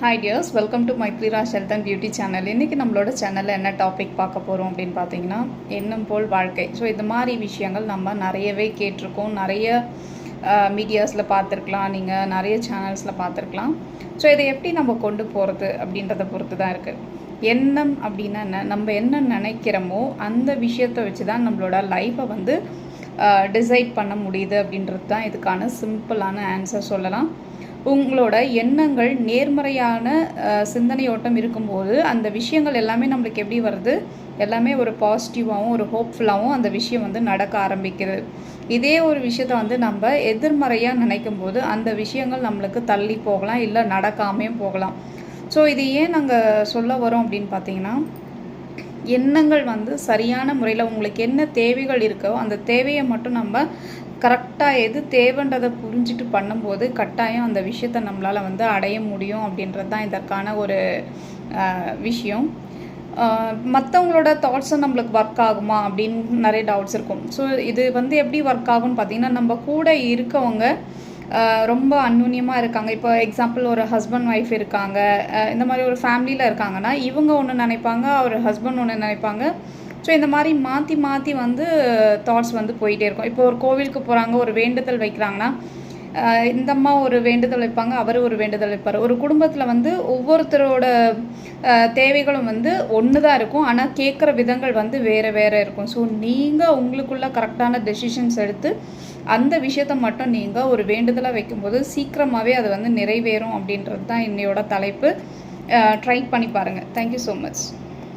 Hi tears, welcome to Maithliraj health and beauty channel. இன்றைக்கி நம்மளோட சேனலில் என்ன டாபிக் பார்க்க போகிறோம் அப்படின்னு பார்த்தீங்கன்னா, எண்ணம் போல் வாழ்க்கை. ஸோ இது மாதிரி விஷயங்கள் நம்ம நிறையவே கேட்டிருக்கோம், நிறைய மீடியாஸில் பார்த்துருக்கலாம், நீங்கள் நிறைய சேனல்ஸில் பார்த்துருக்கலாம். ஸோ இதை எப்படி நம்ம கொண்டு போகிறது அப்படின்றத பொறுத்து தான் இருக்குது. எண்ணம் அப்படின்னா என்ன, நம்ம என்ன நினைக்கிறோமோ அந்த விஷயத்தை வச்சு தான் நம்மளோட லைஃப்பை வந்து டிசைட் பண்ண முடியுது அப்படின்றது தான் இதுக்கான சிம்பிளான ஆன்சர் சொல்லலாம். உங்களோட எண்ணங்கள் நேர்மறையான சிந்தனையோட்டம் இருக்கும்போது அந்த விஷயங்கள் எல்லாமே நம்மளுக்கு எப்படி வருது, எல்லாமே ஒரு பாசிட்டிவாகவும் ஒரு ஹோப்ஃபுல்லாகவும் அந்த விஷயம் வந்து நடக்க ஆரம்பிக்கிறது. இதே ஒரு விஷயத்த வந்து நம்ம எதிர்மறையாக நினைக்கும் போது அந்த விஷயங்கள் நம்மளுக்கு தள்ளி போகலாம், இல்லை நடக்காமையும் போகலாம். ஸோ இது ஏன் நாங்கள் சொல்ல வரோம் அப்படின்னு பார்த்தீங்கன்னா, எண்ணங்கள் வந்து சரியான முறையில் உங்களுக்கு என்ன தேவைகள் இருக்கோ அந்த தேவையை மட்டும் நம்ம கரெக்டாக எது தேவைன்றதை புரிஞ்சுட்டு பண்ணும்போது கட்டாயம் அந்த விஷயத்தை நம்மளால் வந்து அடைய முடியும் அப்படின்றது தான் இதற்கான ஒரு விஷயம். மற்றவங்களோட தாட்ஸும் நம்மளுக்கு ஒர்க் ஆகுமா அப்படின்னு நிறைய டவுட்ஸ் இருக்கும். ஸோ இது வந்து எப்படி ஒர்க் ஆகும்னு பார்த்திங்கன்னா, நம்ம கூட இருக்கவங்க ரொம்ப அந்யுன்யமாக இருக்காங்க. இப்போ எக்ஸாம்பிள் ஒரு ஹஸ்பண்ட் ஒய்ஃப் இருக்காங்க, இந்த மாதிரி ஒரு ஃபேமிலியில் இருக்காங்கன்னா இவங்க ஒன்று நினைப்பாங்க, அவர் ஹஸ்பண்ட் ஒன்று நினைப்பாங்க. ஸோ இந்த மாதிரி மாற்றி மாற்றி வந்து தாட்ஸ் வந்து போயிட்டே இருக்கும். இப்போ ஒரு கோவிலுக்கு போகிறாங்க, ஒரு வேண்டுதல் வைக்கிறாங்கன்னா இந்த அம்மா ஒரு வேண்டுதல் வைப்பாங்க, அவர் ஒரு வேண்டுதல் வைப்பார். ஒரு குடும்பத்தில் வந்து ஒவ்வொருத்தரோட தேவைகளும் வந்து ஒன்று தான் இருக்கும், ஆனால் கேட்குற விதங்கள் வந்து வேறு வேறு இருக்கும். ஸோ நீங்கள் உங்களுக்குள்ள கரெக்டான டெசிஷன்ஸ் எடுத்து அந்த விஷயத்தை மட்டும் நீங்கள் ஒரு வேண்டுதலாக வைக்கும்போது சீக்கிரமாகவே அது வந்து நிறைவேறும் அப்படின்றது தான் என்னையோட தலைப்பு. ட்ரை பண்ணி பாருங்கள். Thank you so much.